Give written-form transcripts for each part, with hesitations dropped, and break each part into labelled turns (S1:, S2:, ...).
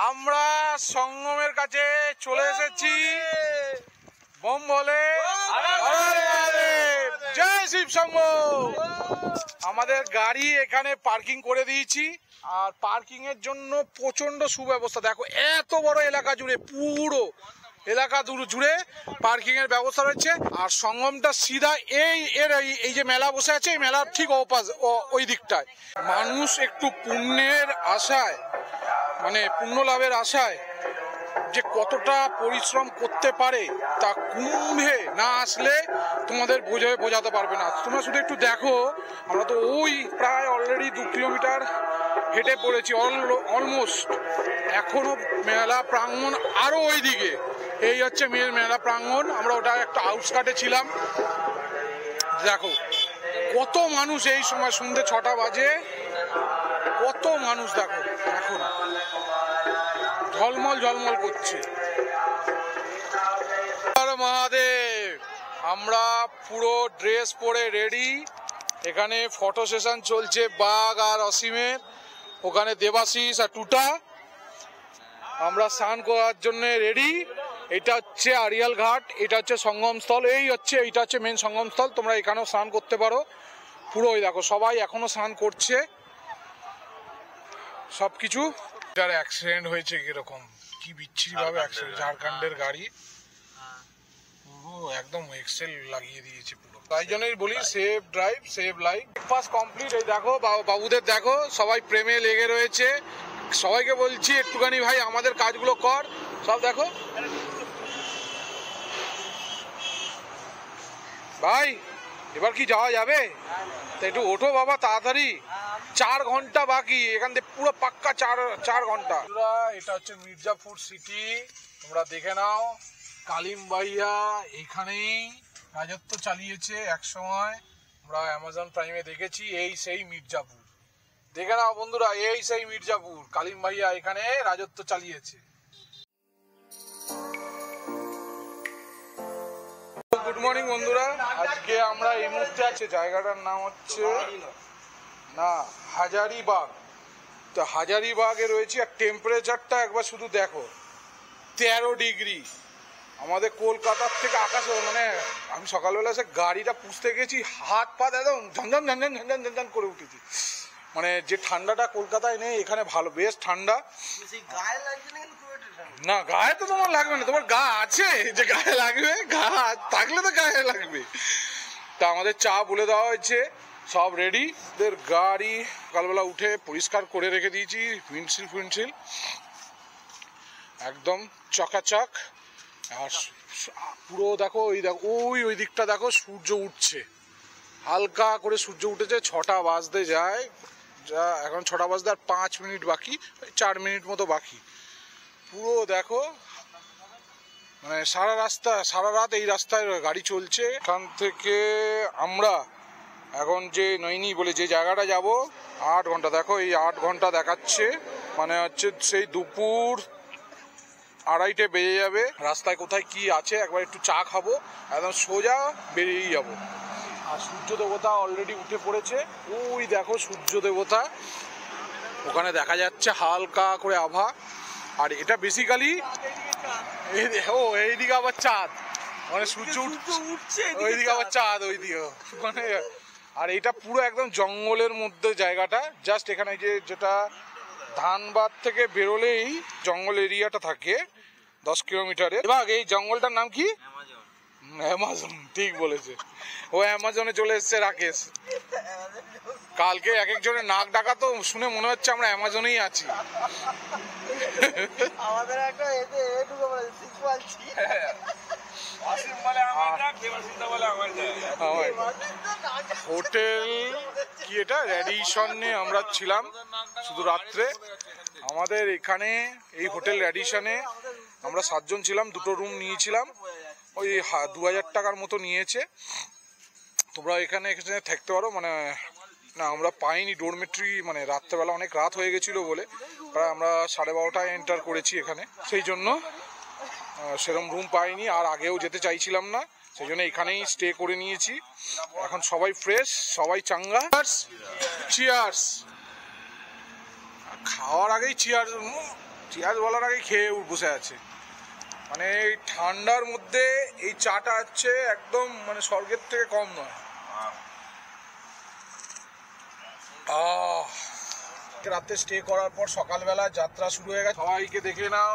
S1: আমরা সঙ্গমের কাছে চলে এসেছি। বোম বলে জয় শিব সঙ্গম। আমাদের গাড়ি এখানে পার্কিং করে দিয়েছি, আর পার্কিং এর জন্য প্রচন্ড সুব্যবস্থা। দেখো এত বড় এলাকা জুড়ে, পুরো এলাকা জুড়ে পার্কিং এর ব্যবস্থা রয়েছে। আর সঙ্গমটা সিধা এই যে মেলা বসে আছে, এই মেলার ঠিক ওই দিকটায়। মানুষ একটু পুণ্যের আশায়, মানে পুণ্য লাভের আশায় যে কতটা পরিশ্রম করতে পারে তা কুম্ভে না আসলে তোমাদের বোঝাতে পারবে না। তোমরা শুধু একটু দেখো, আমরা তো ওই প্রায় অলরেডি 2 কিলোমিটার হেঁটে পড়েছি অলমোস্ট। এখনো মেলা প্রাঙ্গণ আরো ওই দিকে, এই হচ্ছে মেলা প্রাঙ্গণ। আমরা ওটা একটা আউটস্কার্টে ছিলাম। দেখো কত মানুষ এই সময়, সন্ধ্যে 6টা বাজে, কত মানুষ দেখো এখন ঝলমল ঝলমল করছে। মহাদেব, আমরা পুরো ড্রেস পরে রেডি। এখানে ফটো সেশন চলছে বাঘ আর অসীমের, ওখানে দেবাশিস আর টুটা। আমরা স্নান করার জন্য রেডি। এটা হচ্ছে আড়িয়াল ঘাট, এটা হচ্ছে সঙ্গমস্থল, এইটা হচ্ছে মেন সঙ্গমস্থল। তোমরা এখানেও স্নান করতে পারো। পুরো ওই দেখো সবাই এখনো স্নান করছে সবকিছু। এটার অ্যাক্সিডেন্ট হয়েছে কিরকম, কি বিচ্ছিরি ভাবে অ্যাক্সিডেন্ট। ঝাড়খণ্ডের গাড়ি পুরো একদম এক্সেল লাগিয়ে দিয়েছে পুরো। তাই জন্যই বলি save drive save life. Breakfast complete. এই দেখো বাবুদের দেখো, সবাই প্রেমে লেগে রয়েছে। সবাইকে বলছি একটুখানি ভাই আমাদের কাজগুলো কর। সব দেখো ভাই, এবার কি যাওয়া যাবে? তা একটু ওঠো বাবা তাড়াতাড়ি, 4 ঘন্টা বাকি এখান থেকে, পুরো পাক্কা 4 ঘন্টা। এটা হচ্ছে মির্জাপুর সিটি, তোমরা দেখে নাও। কালিম ভাইয়া এখানেই রাজত্ব চালিয়েছে এক সময়, আমরা অ্যামাজন প্রাইমে দেখেছি। এই সেই মির্জাপুর, দেখে নাও বন্ধুরা, এই সেই মির্জাপুর। কালিম ভাইয়া এখানে রাজত্ব চালিয়েছে। গুড মর্নিং বন্ধুরা, আজকে আমরা এই মুহূর্তে আছি, জায়গাটার নাম হচ্ছে হাজারিবাগ। তো হাজারিবাগে রয়েছে, আর টেম্পারেচারটা একবার শুধু দেখো, 13 ডিগ্রি। আমাদের কলকাতার থেকে আকাশে, মানে আমি সকালবেলা এসে গাড়িটা পুষতে গেছি, হাত পা একদম ঝনঝন ঝনঝন ঝনঝন ঝনঝন করে উঠেছি। মানে যে ঠান্ডাটা কলকাতায় নেই, এখানে ভালো, বেশ ঠান্ডা। না গায়ে তো তোমার লাগবে না, তোমার গা আছে যে গায়ে লাগবে, গা থাকলে তো গায়ে লাগবে। তা আমাদের চা বলে দেওয়া হয়েছে, সব রেডি। ওদের গাড়ি সকালবেলা উঠে পরিষ্কার করে রেখে দিয়েছি, উইন্ডশিল্ড একদম চকাচক। আর পুরো দেখো, ওই দিকটা দেখো, সূর্য উঠছে, হালকা করে সূর্য উঠেছে। 6টা বাজতে যায়, যা এখন 6টা বাজতে আর 5 মিনিট বাকি, 4 মিনিট মতো বাকি। পুরো দেখো, মানে সারা রাত এই রাস্তায় গাড়ি চলছে। এখান থেকে আমরা এখন যে নৈনি বলে যে জায়গাটা যাব, 8 ঘন্টা। দেখো এই 8 ঘন্টা দেখাচ্ছে, মানে হচ্ছে সেই দুপুর 2:30 বেজে যাবে। রাস্তায় কোথায় কি আছে একবার একটু চা খাবো, একদম সোজা বেরিয়েই যাবো। আর সূর্য দেবতা অলরেডি উঠে পড়েছে, ওই দেখো সূর্য দেবতা ওখানে দেখা যাচ্ছে হালকা করে আভা। আর এটা বেসিক্যালি এইদিকে আবার চাঁদ, মানে সূর্য উঠছে, ওইদিকে আবার চাঁদ ওইদিকে, মানে। আর এটা পুরো একদম জঙ্গলের মধ্যে জায়গাটা, জাস্ট এখানে যেটা ধানবাদ থেকে বেরোলেই জঙ্গল এরিয়াটা থাকে 10 কিলোমিটারে। এবার এই জঙ্গলটার নাম কি? অ্যামাজন, ঠিক বলেছে ও। অ্যামাজনে চলে এসছে রাকেশ। কালকে এক একজনের নাক ডাকা তো শুনে মনে হচ্ছে আমরা অ্যামাজনেই আছি। হোটেল কি এটা, র্যাডিসনে আমরা ছিলাম শুধু রাত্রে। আমাদের এখানে এই হোটেল র্যাডিসনে আমরা 7 জন ছিলাম, 2টো রুম নিয়েছিলাম, ওই 2000 টাকার মতো নিয়েছে। তোমরা এখানে থাকতে পারো, মানে না আমরা পাইনি ডরমেট্রি, মানে রাত্রেবেলা অনেক রাত হয়ে গেছিলো বলে, প্রায় আমরা 12:30টায় এন্টার করেছি এখানে, সেই জন্য সেরকম রুম পাইনি। আর আগেও যেতে চাইছিলাম না, সেই জন্য এখানেই স্টে করে নিয়েছি। এখন সবাই ফ্রেশ, সবাই চাঙ্গা। চিয়ার্স। খাওয়ার আগেই চিয়ার্স, চিয়াজ বলার আগে খেয়ে বসে আছে। মানে এই ঠান্ডার মধ্যে এই চাটা হচ্ছে একদম মানে স্বর্গের থেকে কম নয়। রাতে স্টে করার পর সকালবেলা যাত্রা শুরু হয়ে গেছে। সবাইকে দেখে নাও,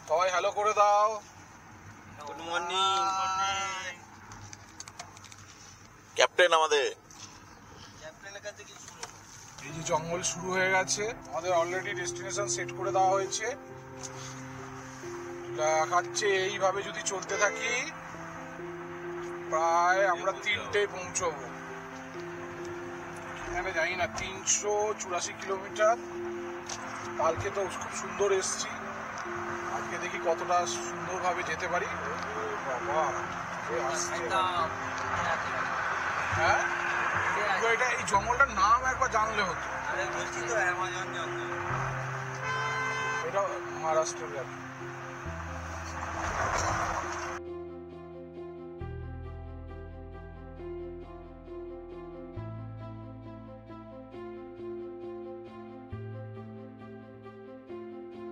S1: সবাই হ্যালো করে দাও।
S2: Good morning captain. আমাদের ক্যাপ্টেনের কাছে কি শুনো,
S1: এই যে জঙ্গল শুরু হয়ে গেছে। আমাদের অলরেডি ডেস্টিনেশন সেট করে দেওয়া হয়েছে। দেখাচ্ছে এইভাবে যদি চলতে থাকি প্রায় আমরা 3টে পৌঁছবো। এখানে জানি না 384 কিলোমিটার। কালকে তো খুব সুন্দর এসছি, আজকে দেখি কতটা সুন্দরভাবে যেতে পারি। বাবা হ্যাঁ, এটা এই জঙ্গলটার নাম একবার জানলে হতো। এটা মহারাষ্ট্রের ব্যাপার।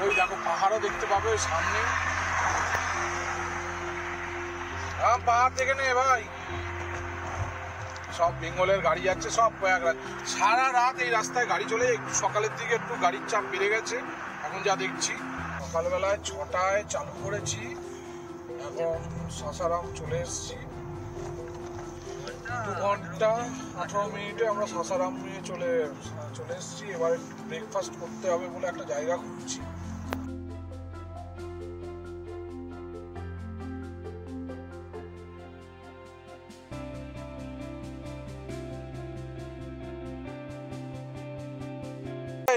S1: ওই দেখো পাহাড়ও দেখতে পাবে ওই সামনে। পাহাড় দেখে নে ভাই, সব বেঙ্গলের গাড়ি যাচ্ছে, সব প্রয়াগরাজ। সারা রাত এই রাস্তায় গাড়ি চলে। একটু সকালের দিকে একটু গাড়ির চাপ বেড়ে গেছে এখন যা দেখছি। সকালবেলায় 6টায় চালু করেছি, এখন সাসারাম চলে এসছি। 2 ঘন্টা 18 মিনিটে আমরা সাসারাম নিয়ে চলে এসছি। এবার একটু ব্রেকফাস্ট করতে হবে বলে একটা জায়গা খুঁজছি।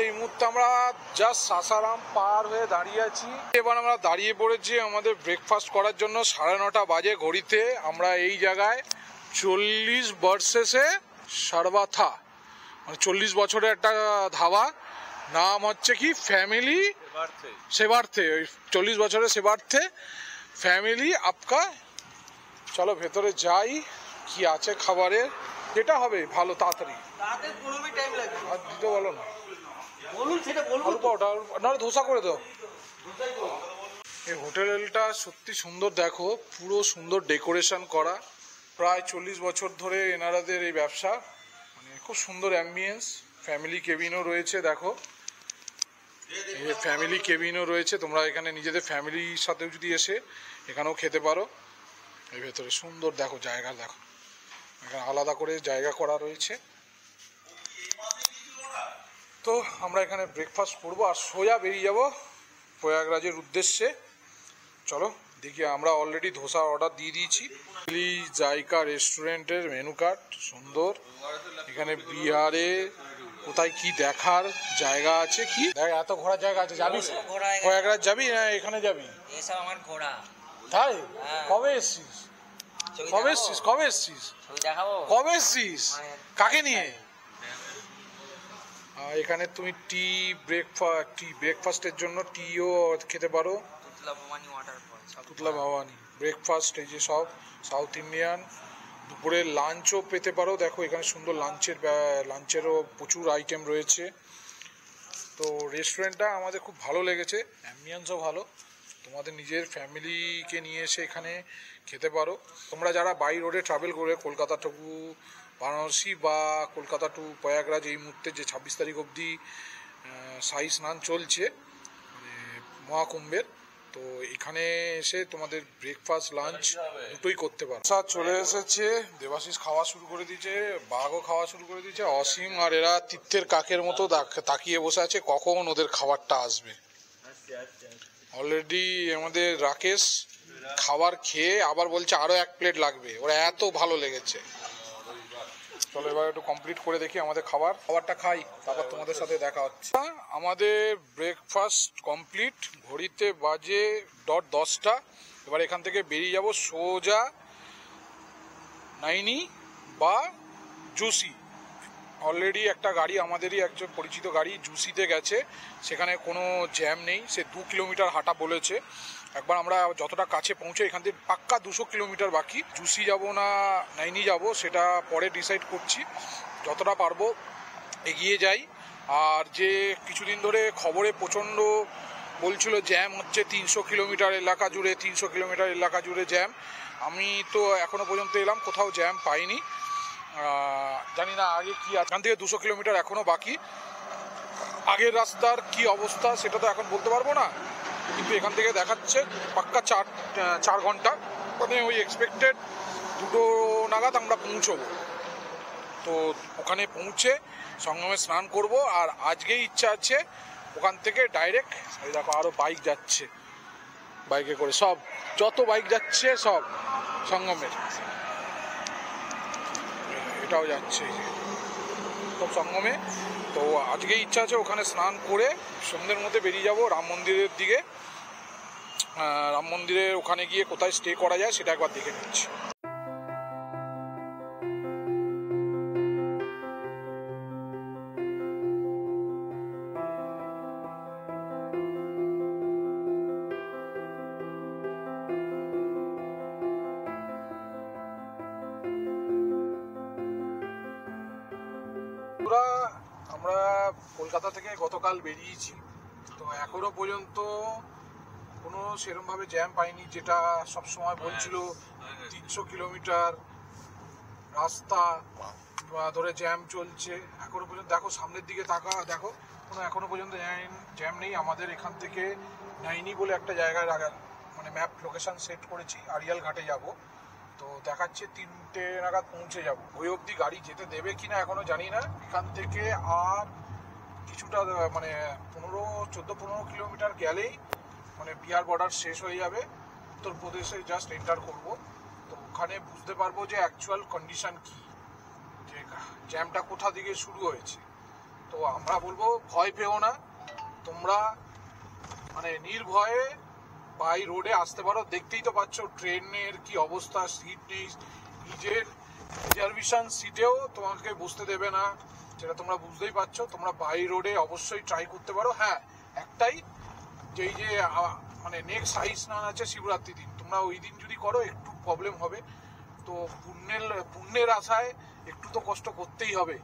S1: এই মুহূর্তে আমরা জাস্ট সাসারাম পার হয়ে দাঁড়িয়ে আছি। এবার আমরা দাঁড়িয়ে পড়েছি আমাদের ব্রেকফাস্ট করার জন্য। 9:30 বাজে ঘড়িতে। আমরা এই জায়গায় 40 বর্ষেসে সর্বাথা, মানে 40 বছরের একটা ধাবা। নাম হচ্ছে কি ফ্যামিলি সেবার্থে। ওই 40 বছরের সেবার্থে ফ্যামিলি আপকা। চলো ভেতরে যাই, কি আছে খাবারে, যেটা হবে ভালো তাড়াতাড়ি। আর দিতে বলো না, আলু পাওটা নাহলে ধোসা করে দাও। এই হোটেলটা সত্যি সুন্দর, দেখো পুরো সুন্দর ডেকোরেশন করা। প্রায় 40 বছর ধরে এনারাদের এই ব্যবসা। মানে খুব সুন্দর অ্যাম্বিয়েন্স। ফ্যামিলি কেবিনও রয়েছে, দেখো এই ফ্যামিলি কেবিনও রয়েছে। তোমরা এখানে নিজেদের ফ্যামিলির সাথেও যদি এসে এখানেও খেতে পারো। এই ভেতরে সুন্দর দেখো জায়গা, দেখো এখানে আলাদা করে জায়গা করা রয়েছে। তো আমরা এখানে ব্রেকফাস্ট করবো আর সোজা বেরিয়ে যাব প্রয়াগরাজের উদ্দেশ্যে। চলো দেখি। আমরা অলরেডি ধোসা অর্ডার দিয়ে দিয়েছি। জায়কা রেস্টুরেন্টের মেনু কার্ড সুন্দর। এখানে বিহারে কোথায় কি দেখার জায়গা আছে, কি দেখ এত ঘোরার জায়গা আছে। যাবি প্রয়াগরাজ, যাবি না এখানে যাবি?
S3: এসব আমার ঘোড়া।
S1: তাই? কবে এসছিস? কবে এসছিস? কবে এসছিস? কবে এসছিস? কাকে নিয়ে? এখানে তুমি ব্রেকফাস্টের জন্য টিও খেতে পারো। তুতলা ভবানী ব্রেকফাস্ট, এই যে সব সাউথ ইন্ডিয়ান। দুপুরে লাঞ্চও পেতে পারো। দেখো এখানে সুন্দর লাঞ্চেরও প্রচুর আইটেম রয়েছে। তো রেস্টুরেন্টটা আমাদের খুব ভালো লেগেছে, অ্যাম্বিয়েন্সও ভালো। তোমাদের নিজের ফ্যামিলিকে নিয়ে এসে এখানে খেতে পারো। তোমরা যারা বাই রোডে ট্রাভেল করে কলকাতা টু বারাণসী বা কলকাতা টু প্রয়াগরাজ, এই মুহূর্তে যে 26 তারিখ অবধি শাহী স্নান চলছে মানে মহাকুম্ভের, তো এখানে এসে তোমাদের ব্রেকফাস্ট লাঞ্চ দুটোই করতে পারো। চলে এসেছে, দেবাশিস খাওয়া শুরু করে দিয়েছে, বাঘও খাওয়া শুরু করে দিয়েছে, অসীম আর এরা তীর্থের কাকের মতো তাকিয়ে বসে আছে কখন ওদের খাবারটা আসবে। অলরেডি আমাদের রাকেশ খাবার খেয়ে আবার বলছে আরো 1 প্লেট লাগবে, ওরা এত ভালো লেগেছে। চলো এবার একটু কমপ্লিট করে দেখি আমাদের খাবারটা খাই, তারপর তোমাদের সাথে দেখা হচ্ছে। আমাদের ব্রেকফাস্ট কমপ্লিট, ঘড়িতে বাজে 10টা। এবার এখান থেকে বেরিয়ে যাব সোজা নাইনি বা জুসি। অলরেডি একটা গাড়ি, আমাদেরই একজন পরিচিত গাড়ি জুসিতে গেছে, সেখানে কোনো জ্যাম নেই। সে 2 কিলোমিটার হাঁটা বলেছে। একবার আমরা যতটা কাছে পৌঁছে, এখান থেকে পাক্কা 200 কিলোমিটার বাকি। জুসি যাব না নাইনি যাব সেটা পরে ডিসাইড করছি, যতটা পারবো এগিয়ে যাই। আর যে কিছুদিন ধরে খবরে প্রচণ্ড বলছিল জ্যাম হচ্ছে 300 কিলোমিটার এলাকা জুড়ে, 300 কিলোমিটার এলাকা জুড়ে জ্যাম। আমি তো এখনো পর্যন্ত এলাম, কোথাও জ্যাম পাইনি। জানি না আগে কি, এখান থেকে 200 কিলোমিটার এখনো বাকি। আগের রাস্তার কি অবস্থা সেটা তো এখন বলতে পারবো না, কিন্তু এখান থেকে দেখাচ্ছে পাক্কা 4 ঘন্টা, মানে ওই এক্সপেক্টেড 2 নাগাদ আমরা পৌঁছবো। তো ওখানে পৌঁছে সঙ্গমে স্নান করব। আর আজকেই ইচ্ছা আছে ওখান থেকে ডাইরেক্ট, এই দেখো আরও বাইক যাচ্ছে, বাইকে করে সব যত বাইক যাচ্ছে সব সঙ্গমের, এটাও যাচ্ছে সব সঙ্গমে। তো আজকে ইচ্ছা আছে ওখানে স্নান করে সন্ধ্যের মধ্যে বেরিয়ে যাব রাম মন্দিরের দিকে। রাম মন্দিরের ওখানে গিয়ে কোথায় স্টে করা যায় সেটা একবার দেখে নিচ্ছি। আমরা কলকাতা থেকে গতকাল বেরিয়েছি, তো এখনো পর্যন্ত কোনো সেরকমভাবে জ্যাম পাইনি, যেটা সবসময় বলছিল 300 কিলোমিটার রাস্তা ধরে জ্যাম চলছে। এখনো পর্যন্ত দেখো সামনের দিকে তাকা, দেখো কোনো এখনো পর্যন্ত জ্যাম নেই। আমাদের এখান থেকে নাইনি বলে একটা জায়গায় মানে ম্যাপ লোকেশন সেট করেছি, আড়িয়াল ঘাটে যাব। তো দেখাচ্ছে 3টে নাগাদ পৌঁছে যাব। ওই অবধি গাড়ি যেতে দেবে কিনা এখনো জানি না। এখান থেকে আর কিছুটা মানে 14-15 কিলোমিটার গেলেই মানে বিহার বর্ডার শেষ হয়ে যাবে, উত্তরপ্রদেশে জাস্ট এন্টার করব। তো ওখানে বুঝতে পারবো যে অ্যাকচুয়াল কন্ডিশন কি, যে জ্যামটা কোথা থেকে শুরু হয়েছে। তো আমরা বলবো ভয় পেও না, তোমরা মানে নির্ভয়ে বাই রোডে আসতে পারো। দেখতেই তো পাচ্ছ ট্রেনের কি অবস্থা, সিট নেই, নিজের রিজার্ভেশন সিটেও তোমাকে বসতে দেবে না, যেটা তোমরা বুঝতেই পারছো। তোমরা বাই রোডে অবশ্যই ট্রাই করতে পারো। হ্যাঁ, একটাই যে মানে নেক্সট হাই স্নান আছে শিবরাত্রি দিন, তোমরা ওই দিন যদি করো একটু প্রবলেম হবে। তো পুণ্যের আশায় একটু তো কষ্ট করতেই হবে,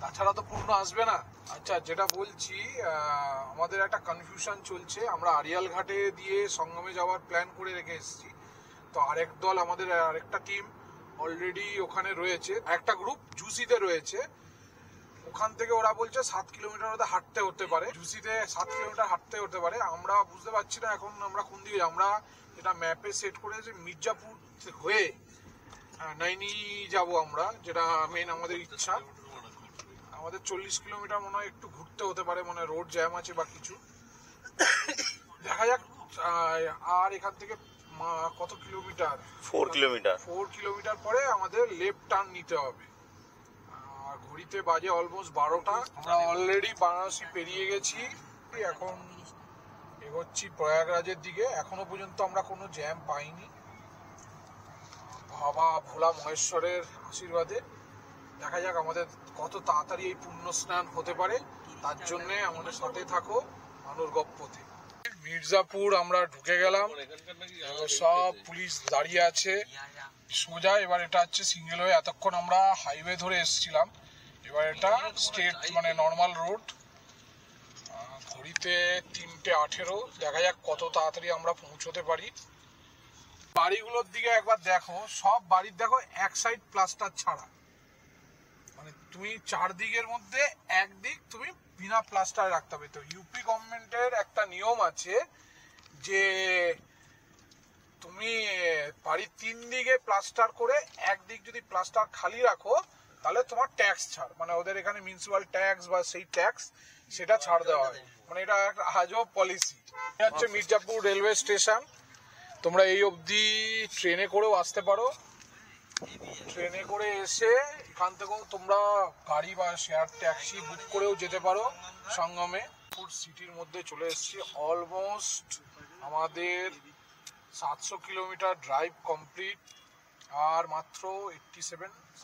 S1: তাছাড়া তো পূর্ণ আসবে না। আচ্ছা, যেটা বলছি, আমাদের একটা কনফিউশন চলছে। আমরা আড়িয়াল ঘাটে দিয়ে সঙ্গমে যাওয়ার প্ল্যান করে রেখে এসেছি। তো আরেক দল, আমাদের আরেকটা টিম অলরেডি ওখানে রয়েছে, একটা গ্রুপ জুসিতে রয়েছে। ওখান থেকে ওরা বলছে 7 কিলোমিটার ওদের হাঁটতে হতে পারে, জুসিতে 7 কিলোমিটার হাঁটতে হতে পারে। আমরা বুঝতে পারছি না এখন আমরা কোন দিকে। আমরা যেটা ম্যাপে সেট করেছি মির্জাপুর হয়ে নাইনি যাব আমরা, যেটা মেন আমাদের ইচ্ছা। আমাদের 40 কিলোমিটার মনে হয় একটু ঘুরতে হতে পারে, মানে রোড জ্যাম আছে বা কিছু, দেখা যাক। আর এখান থেকে কত কিলোমিটার? 4 কিলোমিটার পরে আমাদের লেফট টার্ন নিতে হবে। আর ঘড়িতে বাজে অলমোস্ট 12টা। আমরা অলরেডি বারাণসী পেরিয়ে গেছি, এখন এগোচ্ছি প্রয়াগরাজের দিকে। এখনো পর্যন্ত আমরা কোনো জ্যাম পাইনি, বাবা ভোলা মহেশ্বরের আশীর্বাদে। দেখা যাক আমাদের কত তাড়াতাড়ি এই পুণ্য স্নান হতে পারে, তার জন্য আমাদের সাথে থাকো মানুর গপ্পতে। মির্জাপুর আমরা ঢুকে গেলাম, সব পুলিশ দাঁড়িয়ে আছে সোজা। এবার এটা হচ্ছে সিঙ্গেল ওয়ে, এতক্ষণ আমরা হাইওয়ে ধরে এসেছিলাম, এবার এটা স্টেট মানে নর্মাল রোড। ঘড়িতে 3:18, দেখা যাক কত তাড়াতাড়ি আমরা পৌঁছতে পারি। বাড়িগুলোর দিকে একবার দেখো, সব বাড়ির দেখো এক সাইড প্লাস্টার ছাড়া, মানে তুমি চারদিকের মধ্যে একদিক তুমি বিনা প্লাস্টার রাখতে হবে। তো ইউপি গভর্নমেন্টের একটা নিয়ম আছে যে তুমি বাড়ির 3 দিকে প্লাস্টার করে একদিক যদি প্লাস্টার খালি রাখো তাহলে তোমার ট্যাক্স ছাড়, মানে ওদের এখানে মিউনিসিপাল ট্যাক্স বা সেই ট্যাক্স সেটা ছাড় দেওয়া হয়। মানে এটা একটা আজব পলিসি। এটা হচ্ছে মির্জাপুর রেলওয়ে স্টেশন। তোমরা এই অবধি ট্রেনে করেও আসতে পারো, ট্রেনে করে এসে এখান থেকেও তোমরা গাড়ি বা শেয়ার ট্যাক্সি বুক করেও যেতে পারো সঙ্গমে। সিটির মধ্যে চলে এসেছি, অলমোস্ট আমাদের 700 কিলোমিটার ড্রাইভ কমপ্লিট, আর মাত্র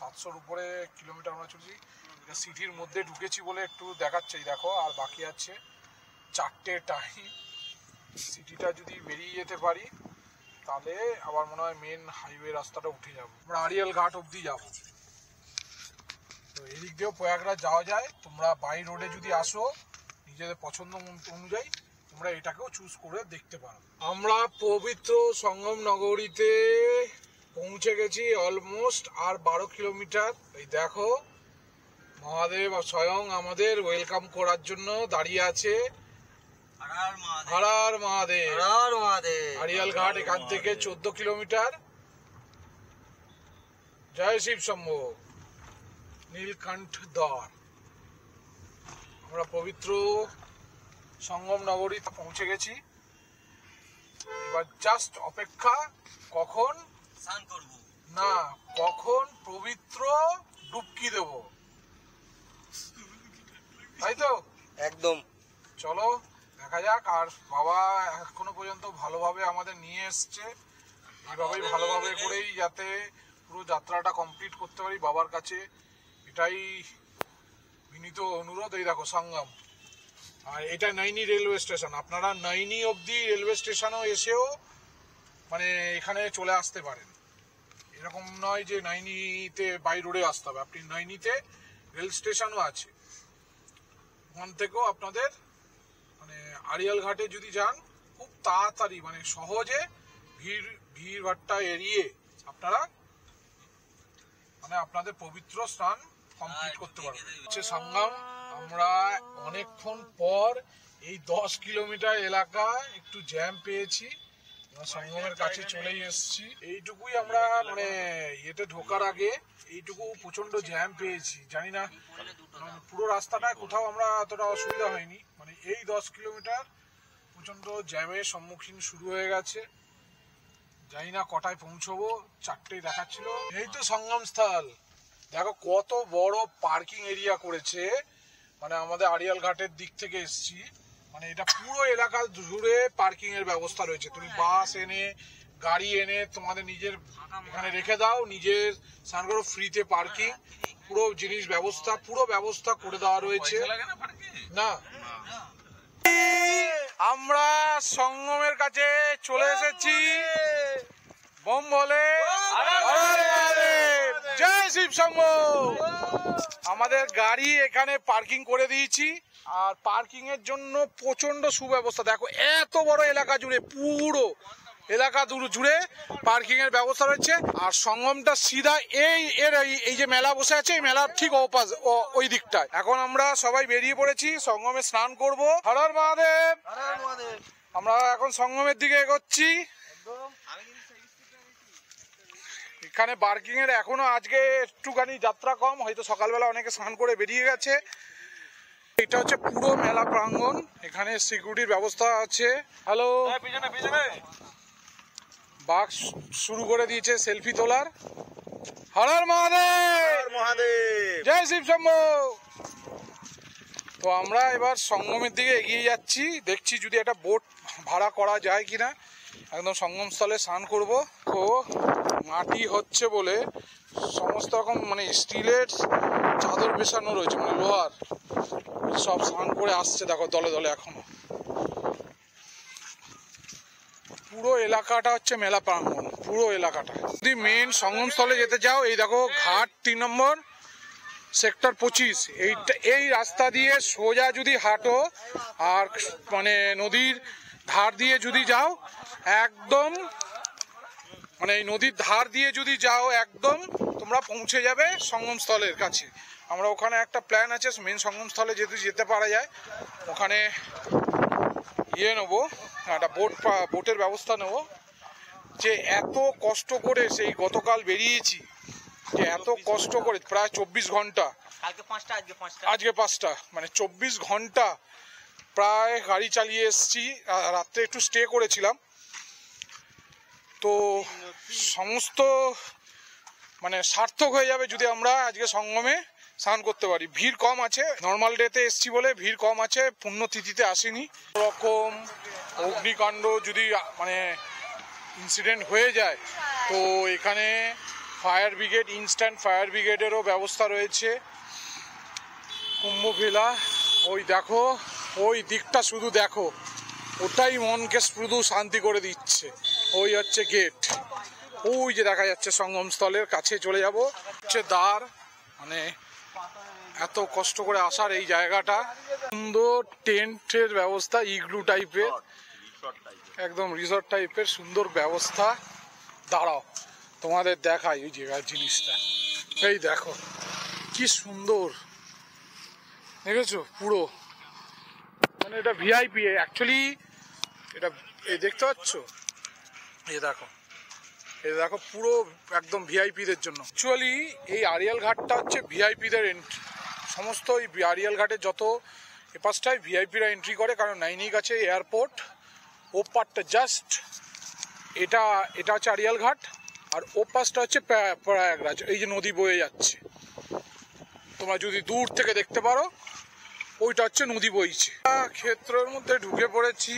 S1: 700-র উপরে কিলোমিটার আমরা চলছি। সিটির মধ্যে ঢুকেছি বলে একটু দেখাচ্ছে, দেখো। আর বাকি আছে 4টে টাইম। সিটিটা যদি বেরিয়ে যেতে পারি তাহলে আবার মনে হয় মেন হাইওয়ে রাস্তাটা উঠে যাব, আমরা আড়িয়াল ঘাট অবধি যাব। তো এদিক দিয়েও প্রয়াগরাজ যাওয়া যায়। তোমরা বাই রোডে যদি আসো নিজেদের পছন্দ অনুযায়ী তোমরা এটাকেও চুজ করে দেখতে পারো। আমরা পবিত্র সঙ্গম নগরীতে পৌঁছে গেছি অলমোস্ট, আর 12 কিলোমিটার। এই দেখো মহাদেব স্বয়ং আমাদের ওয়েলকাম করার জন্য দাঁড়িয়ে আছে। হর হর মহাদেব। আড়িয়াল ঘাট এখান থেকে 14 কিলোমিটার। জয় শিব শম্ভু। নীলকণ্ঠ দ্বার। আমরা পবিত্র সঙ্গম নগরীতে পৌঁছে গেছি। এবার জাস্ট অপেক্ষা কখন
S2: স্নান করব,
S1: না কখন পবিত্র ডুবকি দেব, তাই তো
S2: একদম।
S1: চলো দেখা যাক। আর বাবা এখনো পর্যন্ত ভালোভাবে আমাদের নিয়ে এসছে, এইভাবেই ভালোভাবে করেই যাতে পুরো যাত্রাটা কমপ্লিট করতে পারি বাবার কাছে, এটাই বিনীত অনুরোধ। এই দেখো সঙ্গম, আর এটা নৈনি রেলওয়ে স্টেশন। আপনারা নৈনি অবধি রেলওয়ে স্টেশনও এসেও মানে এখানে চলে আসতে পারেন। এরকম নয় যে নৈনিতে বাই রোডে আসতে হবে, আপনি নৈনিতে রেল স্টেশনও আছে, ওখান থেকেও আপনাদের মানে আড়িয়াল ঘাটে যদি যান খুব তাড়াতাড়ি মানে সহজে ভিড়ভাট্টা এড়িয়ে আপনারা মানে আপনাদের পবিত্র স্নান কমপ্লিট করতে পারবেন। হচ্ছে সঙ্গম। আমরা অনেকক্ষণ পর এই 10 কিলোমিটার এলাকা একটু জ্যাম পেয়েছি, সঙ্গমের কাছে চলেই এসেছি। এইটুকুই আমরা মানে এতে ঢোকার আগে এইটুকু প্রচন্ড জ্যাম পেয়েছি, জানি না পুরো রাস্তাটা কোথাও আমরা এতটা অসুবিধা হয়নি, মানে এই 10 কিলোমিটার প্রচন্ড জ্যামের সম্মুখীন শুরু হয়ে গেছে। জানি না কটায় পৌঁছবো, 4টে দেখাচ্ছিল। এই তো সঙ্গম স্থল, দেখো কত বড় পার্কিং এরিয়া করেছে। মানে আমাদের আড়িয়াল ঘাটের দিক থেকে এসছি, মানে এটা পুরো এলাকা জুড়ে পার্কিং এর ব্যবস্থা রয়েছে। তুমি বাস এনে গাড়ি এনে তোমাদের নিজের এখানে রেখে দাও, নিজের স্নান করো, ফ্রিতে পার্কিং, পুরো জিনিস ব্যবস্থা পুরো ব্যবস্থা করে দেওয়া রয়েছে। না আমরা সঙ্গমের কাছে চলে এসেছি। বোম বলে জয় শিব শম্ভু। আমাদের গাড়ি এখানে পার্কিং করে দিয়েছি, আর পার্কিং এর জন্য প্রচন্ড সুব্যবস্থা। দেখো এত বড় এলাকা জুড়ে পুরো এলাকা জুড়ে পার্কিং এর ব্যবস্থা রয়েছে। আর সঙ্গমটা সিধা এই যে মেলা বসে আছে, এই মেলার ঠিক ওই দিকটায়। এখন আমরা সবাই বেরিয়ে পড়েছি, সঙ্গমে স্নান করব। হর হর মহাদেব। আমরা এখন সঙ্গমের দিকে এগোচ্ছি। এখানে পার্কিং এর এখনো আজকে একটুখানি যাত্রা কম, হয়তো সকালবেলা অনেকে স্নান করে বেরিয়ে গেছে। এটা হচ্ছে পুরো মেলা প্রাঙ্গণ, এখানে সিকিউরিটির ব্যবস্থা আছে। হ্যালো, বাঘ শুরু করে দিয়েছে সেলফি তোলার। হর হর মহাদেব, জয় শিব শম্ভু। তো আমরা এবার সঙ্গমের দিকে এগিয়ে যাচ্ছি, দেখছি যদি একটা বোট ভাড়া করা যায় কিনা, একদম সঙ্গম স্থলে স্নান করব। তো মাটি হচ্ছে বলে সমস্ত রকম মানে স্টিলের চাদর পেছানো রয়েছে, মানে লোহার, সব স্নান করে আসছে। দেখো দলে দলে এখনো পুরো এলাকাটা হচ্ছে মেলা প্রাঙ্গণ, পুরো এলাকাটা। যদি মেন সঙ্গম স্থলে যেতে চাও, এই দেখো ঘাট 3 নম্বর সেক্টর 25, এই রাস্তা দিয়ে সোজা যদি হাঁটো আর মানে নদীর ধার দিয়ে যদি যাও একদম, মানে এই নদীর ধার দিয়ে যদি যাও একদম তোমরা পৌঁছে যাবে সঙ্গম স্থলের কাছে। আমরা ওখানে একটা প্ল্যান আছে মেন সঙ্গম স্থলে যদি যেতে পারা যায়, ওখানে নেবো একটা বোটের ব্যবস্থা নেবো। যে এত কষ্ট করে সেই গতকাল বেরিয়েছি, যে এত কষ্ট করে প্রায় 24 ঘন্টা, আজকে 5টা, মানে 24 ঘন্টা প্রায় গাড়ি চালিয়ে এসছি। রাত্রে একটু স্টে করেছিলাম। তো সমস্ত মানে সার্থক হয়ে যাবে যদি আমরা আজকে সঙ্গমে স্নান করতে পারি। ভিড় কম আছে, নর্মাল ডেতে এসছি বলে ভিড় কম আছে, পুণ্যতিথিতে আসিনি। রকম অগ্নিকাণ্ড যদি মানে ইনসিডেন্ট হয়ে যায়, তো এখানে ফায়ার ব্রিগেড, ইনস্ট্যান্ট ফায়ার ব্রিগেডেরও ব্যবস্থা রয়েছে। কুম্ভ মেলা ওই দেখো, ওই দিকটা শুধু দেখো, ওটাই মনকে শুধু শান্তি করে দিচ্ছে। ওই হচ্ছে গেট, ওই যে দেখা যাচ্ছে সঙ্গম স্থলের কাছে চলে যাব। হচ্ছে দ্বার, মানে এত কষ্ট করে আসার এই জায়গাটা, সুন্দর টেন্টের ব্যবস্থা, ইগলু টাইপের, একদম রিসর্ট টাইপের সুন্দর ব্যবস্থা। দাঁড়াও তোমাদের দেখাই এই জায়গার জিনিসটা। এই দেখো কি সুন্দর, দেখেছো পুরো, মানে এটা ভিআইপি অ্যাকচুয়ালি। এটা এই দেখতে পাচ্ছ, এই দেখো, এই দেখো পুরো একদম ভিআইপিদের জন্য। অ্যাকচুয়ালি এই আড়িয়াল ঘাটটা হচ্ছে ভিআইপিদের এন্ট্রি। সমস্ত এই আড়িয়াল ঘাটের যত এপাশটায় ভিআইপিরা এন্ট্রি করে, কারণ নাইনিক আছে এয়ারপোর্ট, ও পারটা জাস্ট এটা হচ্ছে আড়িয়াল ঘাট, আর ও পাশটা হচ্ছে প্রয়াগরাজ। এই যে নদী বয়ে যাচ্ছে, তোমরা যদি দূর থেকে দেখতে পারো, ওইটা হচ্ছে নদী বইছে। ক্ষেত্রের মধ্যে ঢুকে পড়েছি,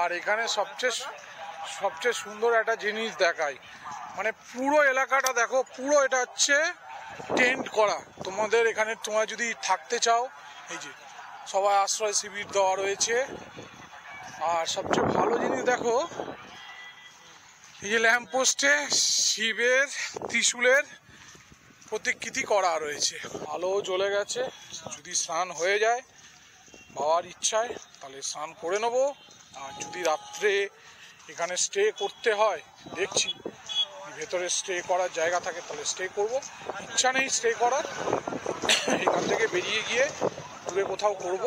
S1: আর এখানে সবচেয়ে সুন্দর একটা জিনিস দেখাই, মানে পুরো এলাকাটা দেখো, পুরো এটা হচ্ছে টেন্ট করা। তোমাদের এখানে তোমরা যদি থাকতে চাও, এই যে সবাই আশ্রয় শিবির দেওয়া রয়েছে। আর সবচেয়ে ভালো জিনিস দেখো, এই যে ল্যাম্পপোস্টে শিবের ত্রিশূলের প্রতিকৃতি করা রয়েছে। আলো জ্বলে গেছে, যদি স্নান হয়ে যায় বাবার ইচ্ছায় তাহলে স্নান করে নেবো। আর যদি রাত্রে এখানে স্টে করতে হয়, দেখছি ভেতরে স্টে করার জায়গা থাকে তাহলে স্টে করব। ইচ্ছা নেই স্টে করার, এখান থেকে বেরিয়ে গিয়ে দূরে কোথাও করব,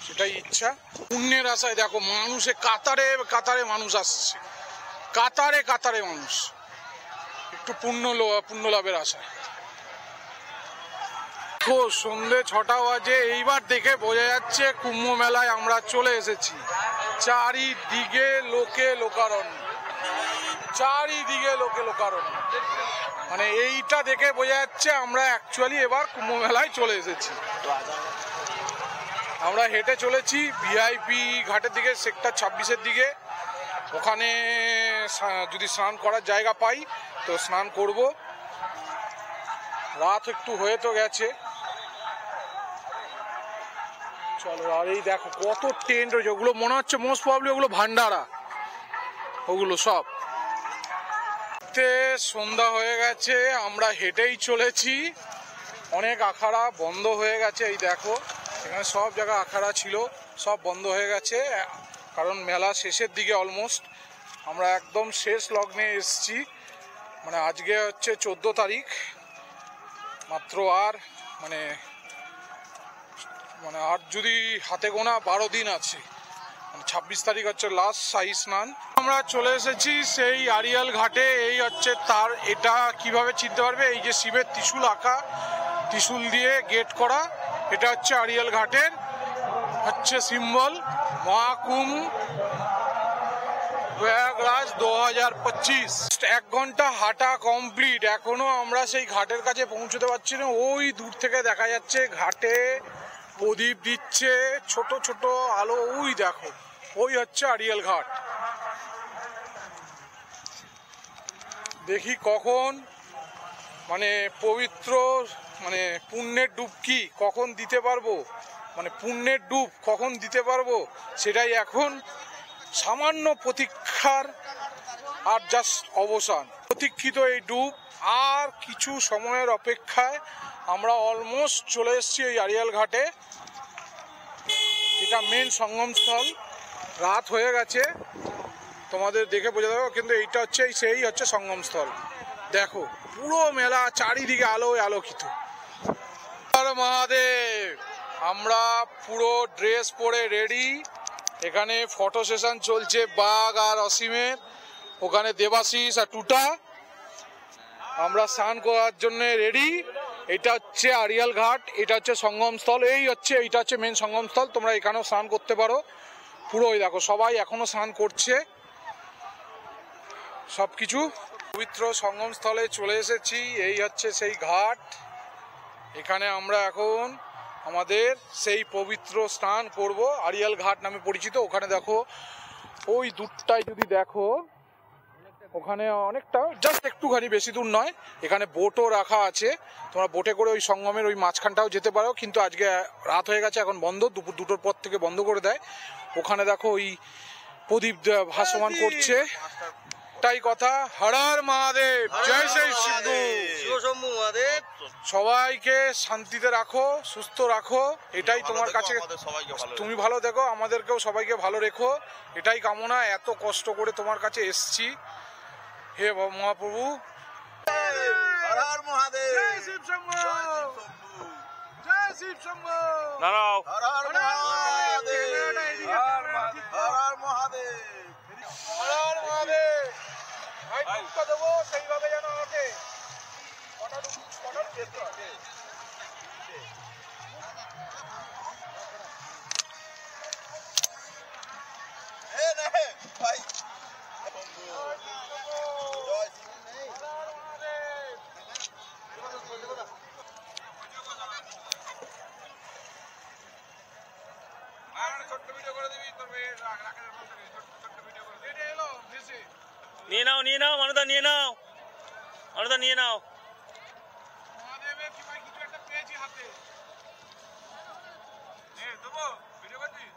S1: সেটাই ইচ্ছা। পুণ্যের আশায় দেখো মানুষে কাতারে কাতারে মানুষ আসছে, কাতারে কাতারে মানুষ, একটু পুণ্য লাভের আশায়। সন্ধে 6টা বাজে, এইবার দেখে বোঝা যাচ্ছে কুম্ভ মেলায় আমরা চলে এসেছি। চারিদিকে লোকে লোকারণ্য, চারিদিকে লোকে লোকারণ্য, মানে এইটা দেখে বোঝা যাচ্ছে আমরা অ্যাকচুয়ালি এবার কুম্ভ মেলায় চলে এসেছি। আমরা হেঁটে চলেছি ভিআইপি ঘাটের দিকে, সেক্টর 26-এর দিকে। ওখানে যদি স্নান করার জায়গা পাই তো স্নান করব। রাত একটু হয়ে তো গেছে, চলো। আর এই দেখো কত টেন্ট রয়েছে, ওগুলো মনে হচ্ছে মোস্ট প্রবাবলি ওগুলো ভান্ডারা, ওগুলো সব। সন্ধ্যা হয়ে গেছে, আমরা হেঁটেই চলেছি। অনেক আখাড়া বন্ধ হয়ে গেছে, এই দেখো এখানে সব জায়গায় আখাড়া ছিল, সব বন্ধ হয়ে গেছে, কারণ মেলা শেষের দিকে অলমোস্ট। আমরা একদম শেষ লগ্নে এসছি, মানে আজকে হচ্ছে 14 তারিখ, মাত্র আর মানে আর যদি হাতে গোনা 12 দিন আছে, 26 তারিখ হচ্ছে লাস্ট শাহী স্নান। আমরা চলে এসেছি সেই আড়িয়াল ঘাটে। এই হচ্ছে তার, এটা কিভাবে চিনতে পারবে, এই যে শিবের ত্রিশূল আঁকা, ত্রিশূল দিয়ে গেট করা, এটা হচ্ছে আড়িয়াল ঘাটের হচ্ছে সিম্বল। মহাকুম্ভ প্রয়াগরাজ 2025। 1 ঘন্টা হাঁটা কমপ্লিট, এখনো আমরা সেই ঘাটের কাছে পৌঁছতে পারছি না। ওই দূর থেকে দেখা যাচ্ছে ঘাটে প্রদীপ দিচ্ছে, ছোট ছোট আলো, ওই দেখো, ওই হচ্ছে আড়িয়াল ঘাট। দেখি কখন মানে পবিত্র মানে পুণ্যের ডুবকি কখন দিতে পারবো, মানে পুণ্যের ডুব কখন দিতে পারবো, সেটাই এখন সামান্য প্রতীক্ষার আর জাস্ট অবসান। প্রতীক্ষিত এই ডুব, আর কিছু সময়ের অপেক্ষায় আমরা অলমোস্ট চলে এসেছি এই আড়িয়াল ঘাটে, যেটা মেন সঙ্গমস্থল। রাত হয়ে গেছে, তোমাদের দেখে বোঝা যাবে, কিন্তু এইটা হচ্ছে সেই হচ্ছে সঙ্গমস্থল। দেখো পুরো মেলা চারিদিকে আলোয় আলোকিত। মহাদেব, আমরা পুরো ড্রেস পরে রেডি, এখানে ফটো সেশন চলছে বাঘ আর অসীমের, ওখানে দেবাশিস আর টুটা। আমরা স্নান করার জন্য রেডি। এটা হচ্ছে আড়িয়াল ঘাট, এটা হচ্ছে সঙ্গমস্থল, এইটা হচ্ছে মেন সঙ্গমস্থল। তোমরা এখানেও স্নান করতে পারো। পুরো ওই দেখো সবাই এখনো স্নান করছে, সবকিছু পবিত্র সঙ্গমস্থলে চলে এসেছি। এই হচ্ছে সেই ঘাট, এখানে আমরা এখন আমাদের সেই পবিত্র স্নান করব। আড়িয়াল ঘাট নামে পরিচিত। ওখানে দেখো ওই দূরটায় যদি দেখো, ওখানে অনেকটা জাস্ট একটুখানি, বেশি দূর নয়, এখানে বোটও রাখা আছে। তোমরা বোটে করে ওই সঙ্গমের ওই মাঝখানটাও যেতে পারো, কিন্তু আজকে রাত হয়ে গেছে, এখন বন্ধ, দুপুর 2টোর পর থেকে বন্ধ করে দেয়। ওখানে দেখো ওই প্রদীপ ভাসমান করছে, একটাই কথা, হর হর মহাদেব, জয় শ্রী সিদ্ধু।
S2: শিবশম্ভু মহাদেব।
S1: সবাইকে শান্তিতে রাখো, সুস্থ রাখো, এটাই তোমার কাছে। তুমি ভালো দেখো, আমাদেরকেও সবাইকে ভালো রেখো, এটাই কামনা। এত কষ্ট করে তোমার কাছে এসছি, হে মহাপ্রভু।
S2: হর হর মহাদেব।
S1: জয় শিব শম্ভু, জয় শিব শম্ভু।
S3: দাঁড়াও।
S2: হর হর মহাদেব। হর হর মহাদেব।
S1: হর হর মহাদেব। ভাই টুকটা দেবো সেইভাবে যেন ওঠে। কটা যেতে হবে।
S2: এ নে ভাই।
S3: নিয়ে নাও, নিয়ে নাও, মানুদা নিয়ে নাও, মানুদা নিয়ে নাও।
S1: মহাদেবের কি ভাই কিছু একটা পেয়েছি হাতে। দেবো ভিডিও করছিস?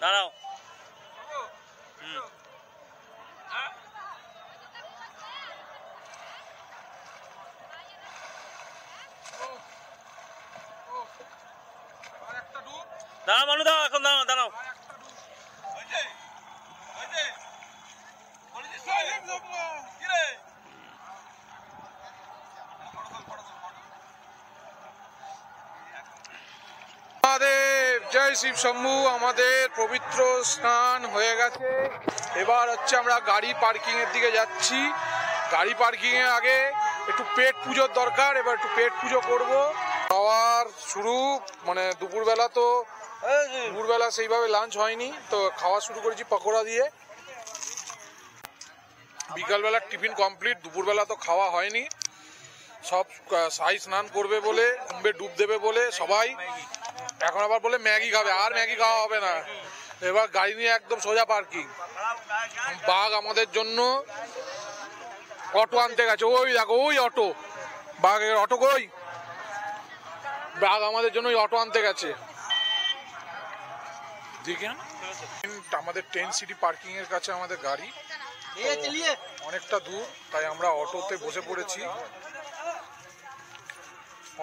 S3: দাঁড়াও।
S1: দেবো? হ্যাঁ? আর একটা ডুব,
S3: দাঁড়াও মানুদা, এখন দাঁড়াও, দাঁড়াও।
S1: আর একটা ডুব। হয়েছে? হয়েছে? বলেছিস তো? কি রে? মহাদেব, জয় শিব শম্ভু। আমাদের পবিত্র স্নান হয়ে গেছে, এবার হচ্ছে আমরা গাড়ি পার্কিং এর দিকে যাচ্ছি। গাড়ি পার্কিং এর আগে একটু পেট পুজোর দরকার, এবার একটু পেট পুজো করব। খাওয়ার শুরু, মানে দুপুরবেলা সেইভাবে লাঞ্চ হয়নি, তো খাওয়া শুরু করেছি পকোড়া দিয়ে। বিকালবেলা টিফিন কমপ্লিট, দুপুরবেলা তো খাওয়া হয়নি। সব সাই স্নান করবে বলে, কুম্ভে ডুব দেবে বলে সবাই এখন আবার বলে ম্যাগি খাবে, আর ম্যাগি খাওয়া হবে না। এবার গাড়ি নিয়ে একদম সোজা পার্কিং। বাঘ আমাদের জন্য অটো আনতে গেছে, ওই দেখো ওই অটো, বাঘের অটো কই? বাঘ আমাদের জন্য ওই অটো আনতে গেছে। আমাদের 10 সিটি পার্কিং এর কাছে আমাদের গাড়ি, অনেকটা দূর, তাই আমরা অটোতে বসে পড়েছি।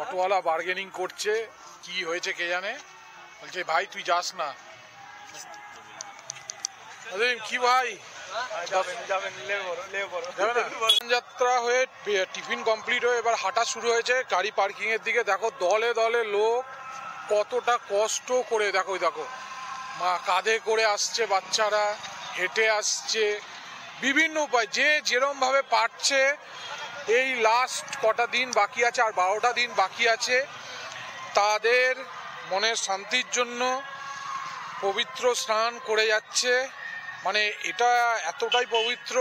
S1: অটোওয়ালা বার্গেনিং করছে, কি হয়েছে কে জানে, বলছে ভাই তুই যাস না। কি ভাই যাত্রা হয়ে টিফিন কমপ্লিট হয়ে এবার হাঁটা শুরু হয়েছে গাড়ি পার্কিং এর দিকে। দেখো দলে দলে লোক, কতটা কষ্ট করে, দেখো দেখো মা কাঁধে করে আসছে, বাচ্চারা হেঁটে আসছে, বিভিন্ন উপায় যে যেরম ভাবে পারছে। এই লাস্ট কটা দিন বাকি আছে, আর 12টা দিন বাকি আছে, তাদের মনের শান্তির জন্য পবিত্র স্নান করে যাচ্ছে। মানে এটা এতটাই পবিত্র,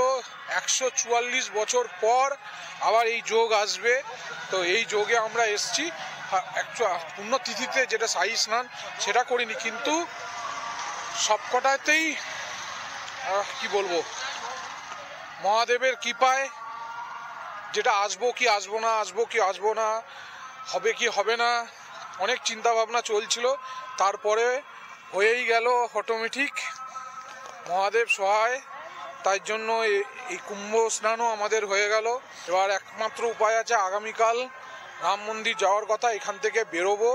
S1: 144 বছর পর আবার এই যোগ আসবে, তো এই যোগে আমরা এসছি। পুণ্যতিথিতে যেটা সাই স্নান সেটা করিনি, কিন্তু সবকটাতেই কি বলবো, মহাদেবের কৃপায় যেটা আসবো কি আসবো না, আসবো কি আসবো না, হবে কি হবে না, অনেক চিন্তা ভাবনা চলছিল, তারপরে হয়েই গেল অটোমেটিক, মহাদেব সহায়। তাই জন্য এই কুম্ভ স্নানও আমাদের হয়ে গেল। এবার একমাত্র উপায় আছে, আগামীকাল রাম মন্দির যাওয়ার কথা, এখান থেকে বেরোবো,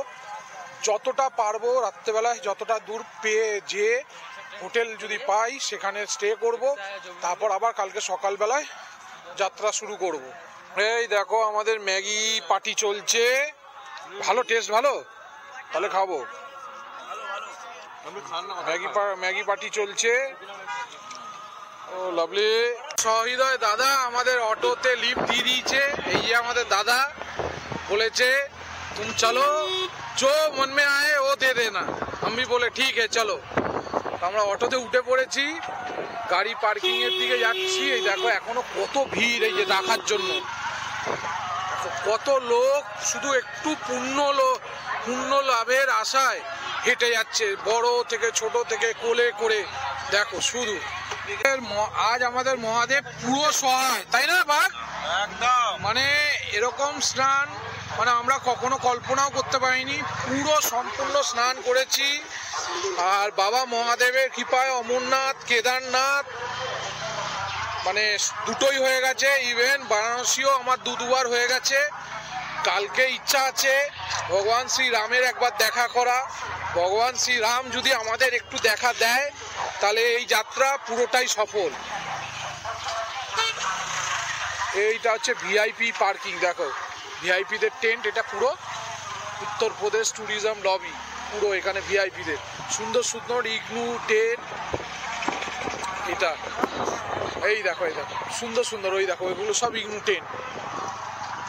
S1: যতটা পারবো রাত্রেবেলায় যতটা দূর পেয়ে যে হোটেল যদি পাই সেখানে স্টে করব, তারপর আবার কালকে সকালবেলায় যাত্রা শুরু করব। এই দেখো আমাদের ম্যাগি পার্টি চলছে, ভালো টেস্ট, ভালো, তাহলে খাবো। ম্যাগি পার্টি চলছে, ও লাভলি। সহৃদয় দাদা আমাদের অটোতে লিফট দিয়ে দিয়েছে, এই যে আমাদের দাদা বলেছে तुम चलो जो मन में आए वो दे देना। हम भी बोले ठीक है चलो। আমরা অটোতে উঠে পড়েছি, গাড়ি পার্কিং এর দিকে যাচ্ছি। এই দেখো এখনো কত ভিড়, এই যে রাখার জন্য কত লোক, শুধু একটু পুণ্য লাভের আশায় হেঁটে যাচ্ছে, বড় থেকে ছোট থেকে কোলে করে। দেখো শুধু আজ আমাদের মহাদেব পুরো সহায়, তাই না বাঘ?
S2: একদম,
S1: মানে এরকম স্নান মানে আমরা কখনো কল্পনাও করতে পারিনি। পুরো সম্পূর্ণ স্নান করেছি, আর বাবা মহাদেবের কৃপায় অমরনাথ, কেদারনাথ, মানে দুটোই হয়ে গেছে, ইভেন বারাণসীও আমার দুবার হয়ে গেছে। কালকে ইচ্ছা আছে ভগবান শ্রীরামের একবার দেখা করা। ভগবান শ্রীরাম যদি আমাদের একটু দেখা দেয় তাহলে এই যাত্রা পুরোটাই সফল। এইটা হচ্ছে ভিআইপি পার্কিং, দেখো ভিআইপিদের টেন্ট, এটা পুরো উত্তরপ্রদেশ ট্যুরিজম লবি, পুরো এখানে ভিআইপিদের সুন্দর সুন্দর ইগলু টেন্ট। এটা এই দেখো সুন্দর সুন্দর, ওই দেখো এগুলো সব ইগলু টেন্ট,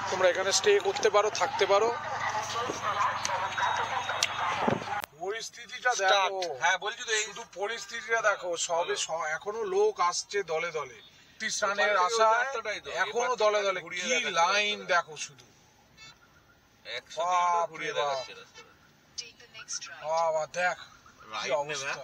S1: তোমরা এখানে স্টে করতে পারো, থাকতে পারো। পরিস্থিতিটা দেখো,
S2: হ্যাঁ বলছি তো, এই
S1: শুধু পরিস্থিতিটা দেখো, সবে এখনো লোক আসছে দলে দলে, স্নানের আশায় এখনো দলে দলে, কি লাইন দেখো শুধু।
S2: 100 কিলোমিটার ঘুরিয়ে দেখাচ্ছে রাস্তাটা।
S1: বাবা দেখ কি
S2: রাইট নেবে,
S1: অবস্থা।